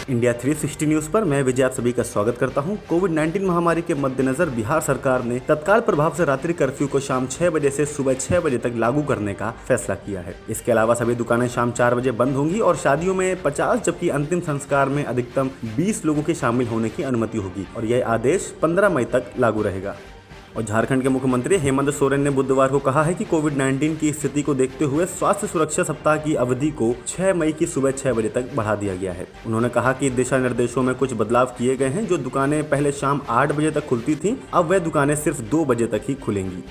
India 360 news पर मैं विजय आप सभी का स्वागत करता हूं। कोविड-19 महामारी के मद्देनजर बिहार सरकार ने तत्काल प्रभाव से रात्रि कर्फ्यू को शाम 6 बजे से सुबह 6 बजे तक लागू करने का फैसला किया है। इसके अलावा सभी दुकानें शाम 4 बजे बंद होंगी और शादियों में 50 जबकि अंतिम संस्कार में अधिकतम 20 लोगों के शामिल होने की अनुमति होगी और यह आदेश 15 मई तक लागू रहेगा। और झारखंड के मुख्यमंत्री हेमंत सोरेन ने बुधवार को कहा है कि कोविड-19 की स्थिति को देखते हुए स्वास्थ्य सुरक्षा सप्ताह की अवधि को 6 मई की सुबह 6 बजे तक बढ़ा दिया गया है। उन्होंने कहा कि दिशा निर्देशों में कुछ बदलाव किए गए हैं। जो दुकानें पहले शाम 8 बजे तक खुलती थीं, अब वह दुकानें सिर्फ 2 बजे तक ही खुलेंगी।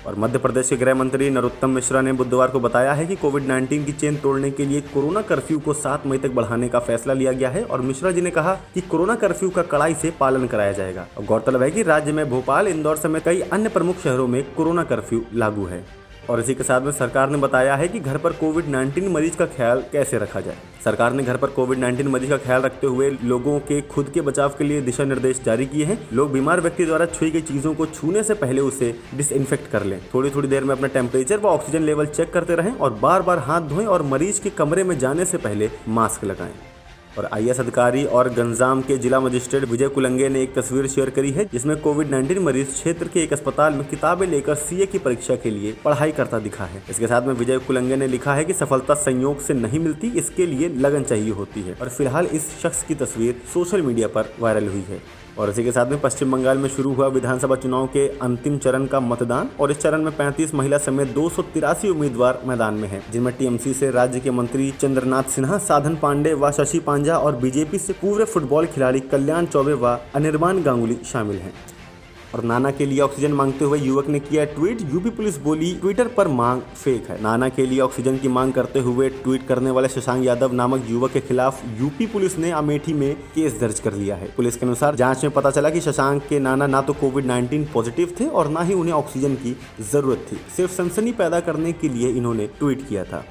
और मध्य प्रदेश के गृह मंत्री नरोत्तम मिश्रा ने बुधवार को बताया है कि कोविड-19 की चेन तोड़ने के लिए कोरोना कर्फ्यू को 7 मई तक बढ़ाने का फैसला लिया गया है। और मिश्रा जी ने कहा कि कोरोना कर्फ्यू का कड़ाई से पालन कराया जाएगा। और गौरतलब है कि राज्य में भोपाल, इंदौर समेत कई अन्य प्रमुख शहरों में कोरोना कर्फ्यू लागू है। और इसी के साथ में सरकार ने बताया है कि घर पर कोविड-19 मरीज का ख्याल कैसे रखा जाए। सरकार ने घर पर कोविड-19 मरीज का ख्याल रखते हुए लोगों के खुद के बचाव के लिए दिशा निर्देश जारी किए हैं। लोग बीमार व्यक्ति द्वारा छुई गई चीजों को छूने से पहले उसे डिसइंफेक्ट कर लें। थोड़ी देर में अपना टेम्परेचर व ऑक्सीजन लेवल चेक करते रहें और बार हाथ धोएं और मरीज के कमरे में जाने से पहले मास्क लगाएं। और आईएएस अधिकारी और गंजाम के जिला मजिस्ट्रेट विजय कुलंगे ने एक तस्वीर शेयर करी है जिसमें कोविड-19 मरीज क्षेत्र के एक अस्पताल में किताबें लेकर सीए की परीक्षा के लिए पढ़ाई करता दिखा है। इसके साथ में विजय कुलंगे ने लिखा है कि सफलता संयोग से नहीं मिलती, इसके लिए लगन चाहिए होती है। और फिलहाल इस शख्स की तस्वीर सोशल मीडिया पर वायरल हुई है। और इसी के साथ में पश्चिम बंगाल में शुरू हुआ विधानसभा चुनाव के अंतिम चरण का मतदान। और इस चरण में 35 महिला समेत 283 उम्मीदवार मैदान में हैं, जिनमें टीएमसी से राज्य के मंत्री चंद्रनाथ सिन्हा, साधन पांडे व शशि पांजा और बीजेपी से पूर्व फुटबॉल खिलाड़ी कल्याण चौबे व अनिर्बान गांगुली शामिल हैं। और नाना के लिए ऑक्सीजन मांगते हुए युवक ने किया ट्वीट। यूपी पुलिस बोली ट्विटर पर मांग फेक है। नाना के लिए ऑक्सीजन की मांग करते हुए ट्वीट करने वाले शशांक यादव नामक युवक के खिलाफ यूपी पुलिस ने अमेठी में केस दर्ज कर लिया है। पुलिस के अनुसार जांच में पता चला कि शशांक के नाना ना तो कोविड-19 पॉजिटिव थे और ना ही उन्हें ऑक्सीजन की जरूरत थी। सिर्फ सनसनी पैदा करने के लिए इन्होंने ट्वीट किया था।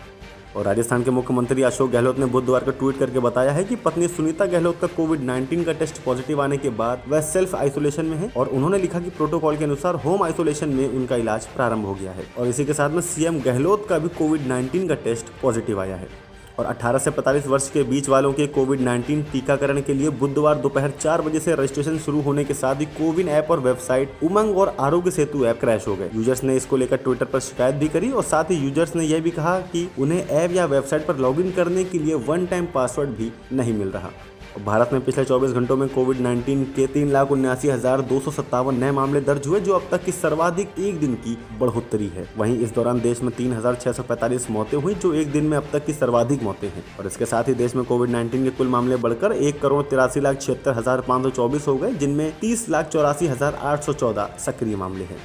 और राजस्थान के मुख्यमंत्री अशोक गहलोत ने बुधवार को ट्वीट करके बताया है कि पत्नी सुनीता गहलोत का कोविड-19 का टेस्ट पॉजिटिव आने के बाद वह सेल्फ आइसोलेशन में है। और उन्होंने लिखा कि प्रोटोकॉल के अनुसार होम आइसोलेशन में उनका इलाज प्रारंभ हो गया है। और इसी के साथ में सीएम गहलोत का भी कोविड-19 का टेस्ट पॉजिटिव आया है। और 18 से 45 वर्ष के बीच वालों के कोविड-19 टीकाकरण के लिए बुधवार दोपहर 4 बजे से रजिस्ट्रेशन शुरू होने के साथ ही कोविन ऐप और वेबसाइट उमंग और आरोग्य सेतु ऐप क्रैश हो गए। यूजर्स ने इसको लेकर ट्विटर पर शिकायत भी करी और साथ ही यूजर्स ने यह भी कहा कि उन्हें ऐप या वेबसाइट पर लॉगिन करने के लिए वन टाइम पासवर्ड भी नहीं मिल रहा। भारत में पिछले 24 घंटों में कोविड-19 के 3,79,257 नए मामले दर्ज हुए, जो अब तक की सर्वाधिक एक दिन की बढ़ोतरी है। वहीं इस दौरान देश में 3,645 मौतें हुई, जो एक दिन में अब तक की सर्वाधिक मौतें हैं। और इसके साथ ही देश में कोविड-19 के कुल मामले बढ़कर 1,83,76,724 हो गए, जिनमें 30,84,814 सक्रिय मामले हैं।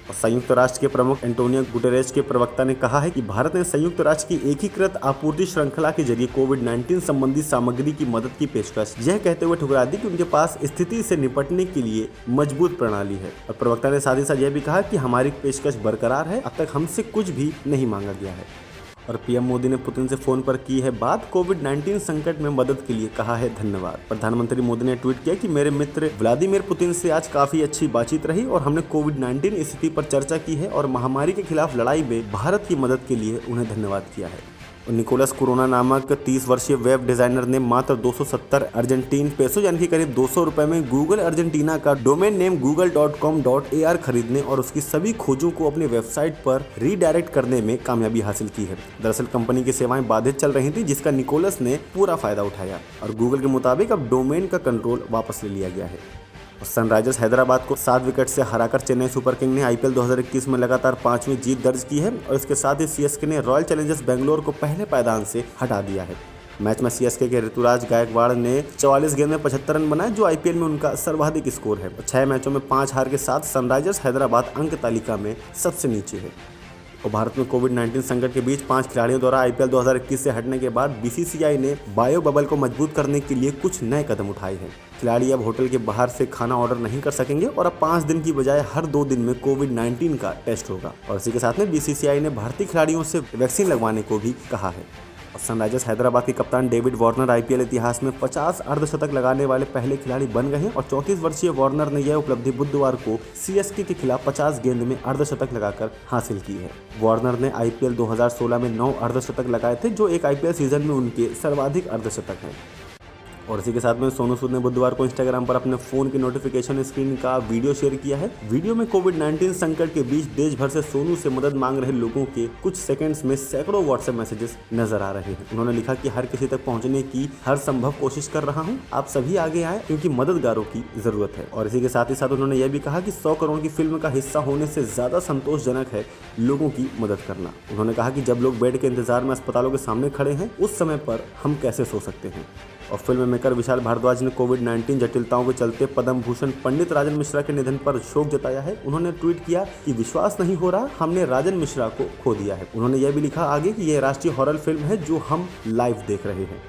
और संयुक्त राष्ट्र के प्रमुख एंटोनियो गुटेरेस के प्रवक्ता ने कहा है कि भारत ने संयुक्त राष्ट्र की एकीकृत आपूर्ति श्रृंखला के जरिए कोविड-19 संबंधी सामग्री की मदद की पेशकश यह कहते हुए ठुकरा दी कि उनके पास स्थिति से निपटने के लिए मजबूत प्रणाली है। और प्रवक्ता ने साथ ही साथ यह भी कहा कि हमारी पेशकश बरकरार है, अब तक हमसे कुछ भी नहीं मांगा गया है। और पीएम मोदी ने पुतिन से फोन पर की है बात। कोविड-19 संकट में मदद के लिए कहा है धन्यवाद। प्रधानमंत्री मोदी ने ट्वीट किया कि मेरे मित्र व्लादिमीर पुतिन से आज काफी अच्छी बातचीत रही और हमने कोविड-19 स्थिति पर चर्चा की है और महामारी के खिलाफ लड़ाई में भारत की मदद के लिए उन्हें धन्यवाद किया है। निकोलस कोरोना नामक 30 वर्षीय वेब डिजाइनर ने मात्र 270 अर्जेंटीन पेसो यानी कि करीब 200 रुपए में गूगल अर्जेंटीना का डोमेन नेम google.com.ar खरीदने और उसकी सभी खोजों को अपनी वेबसाइट पर रीडायरेक्ट करने में कामयाबी हासिल की है। दरअसल कंपनी की सेवाएं बाधित चल रही थी, जिसका निकोलस ने पूरा फायदा उठाया और गूगल के मुताबिक अब डोमेन का कंट्रोल वापस ले लिया गया है। सनराइजर्स हैदराबाद को 7 विकेट से हराकर चेन्नई सुपर किंग ने आईपीएल 2021 में लगातार 5वीं जीत दर्ज की है। और इसके साथ ही सीएसके ने रॉयल चैलेंजर्स बेंगलोर को पहले पायदान से हटा दिया है। मैच में सीएसके के ऋतुराज गायकवाड़ ने 44 गेंद में 75 रन बनाए, जो आईपीएल में उनका सर्वाधिक स्कोर है। 6 मैचों में 5 हार के साथ सनराइजर्स हैदराबाद अंक तालिका में सबसे नीचे है। और भारत में कोविड-19 संकट के बीच 5 खिलाड़ियों द्वारा आईपीएल 2021 से हटने के बाद बीसीसीआई ने बायो बबल को मजबूत करने के लिए कुछ नए कदम उठाए हैं। खिलाड़ी अब होटल के बाहर से खाना ऑर्डर नहीं कर सकेंगे और अब 5 दिन की बजाय हर 2 दिन में कोविड-19 का टेस्ट होगा। और इसी के साथ में बीसीसीआई ने भारतीय खिलाड़ियों से वैक्सीन लगवाने को भी कहा है। और सनराइजर्स हैदराबाद के कप्तान डेविड वार्नर आईपीएल इतिहास में 50 अर्धशतक लगाने वाले पहले खिलाड़ी बन गए हैं। और 34 वर्षीय वार्नर ने यह उपलब्धि बुधवार को सीएसके के खिलाफ 50 गेंद में अर्धशतक लगाकर हासिल की है। वार्नर ने आईपीएल 2016 में 9 अर्धशतक लगाए थे, जो एक आईपीएल सीजन में उनके सर्वाधिक अर्धशतक हैं। और इसी के साथ में सोनू सूद ने बुधवार को इंस्टाग्राम पर अपने फोन की नोटिफिकेशन स्क्रीन का वीडियो शेयर किया है। वीडियो में कोविड-19 संकट के बीच देश भर से सोनू से मदद मांग रहे लोगों के कुछ सेकंड्स में सैकड़ों व्हाट्सएप मैसेजेस नजर आ रहे हैं। उन्होंने लिखा कि हर किसी तक पहुंचने की हर संभव कोशिश कर रहा हूं, आप सभी आगे आए क्योंकि मददगारों की जरूरत है। और इसी के साथ ही साथ उन्होंने यह भी कहा कि 100 करोड़ की फिल्म का हिस्सा होने से ज्यादा संतोषजनक है लोगों की मदद करना। उन्होंने कहा कि जब लोग बेड के इंतजार में अस्पतालों के सामने खड़े हैं, उस समय पर हम कैसे सो सकते हैं। और फिल्म मेकर विशाल भारद्वाज ने कोविड-19 जटिलताओं के चलते पद्म भूषण पंडित राजन मिश्रा के निधन पर शोक जताया है। उन्होंने ट्वीट किया कि विश्वास नहीं हो रहा, हमने राजन मिश्रा को खो दिया है। उन्होंने यह भी लिखा आगे कि यह राष्ट्रीय हॉरर फिल्म है जो हम लाइव देख रहे हैं।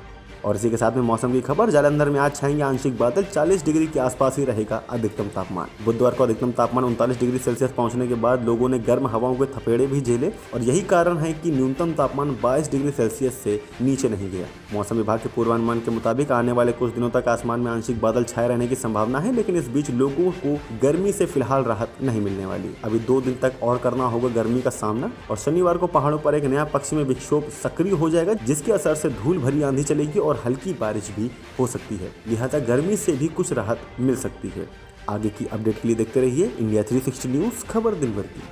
और इसी के साथ में मौसम की खबर, जालंधर में आज छाएंगे आंशिक बादल, 40 डिग्री के आसपास ही रहेगा अधिकतम तापमान। बुधवार को अधिकतम तापमान 39 डिग्री सेल्सियस पहुंचने के बाद लोगों ने गर्म हवाओं के थपेड़े भी झेले और यही कारण है कि न्यूनतम तापमान 22 डिग्री सेल्सियस से नीचे नहीं गया। मौसम विभाग के पूर्वानुमान के मुताबिक आने वाले कुछ दिनों तक आसमान में आंशिक बादल छाए रहने की संभावना है, लेकिन इस बीच लोगों को गर्मी से फिलहाल राहत नहीं मिलने वाली। अभी 2 दिन तक और करना होगा गर्मी का सामना। और शनिवार को पहाड़ों पर एक नया पश्चिमी विक्षोभ सक्रिय हो जाएगा, जिसके असर से धूल भरी आंधी चलेगी और हल्की बारिश भी हो सकती है। लिहाजा गर्मी से भी कुछ राहत मिल सकती है। आगे की अपडेट के लिए देखते रहिए इंडिया 360 न्यूज़, खबर दिन भर की।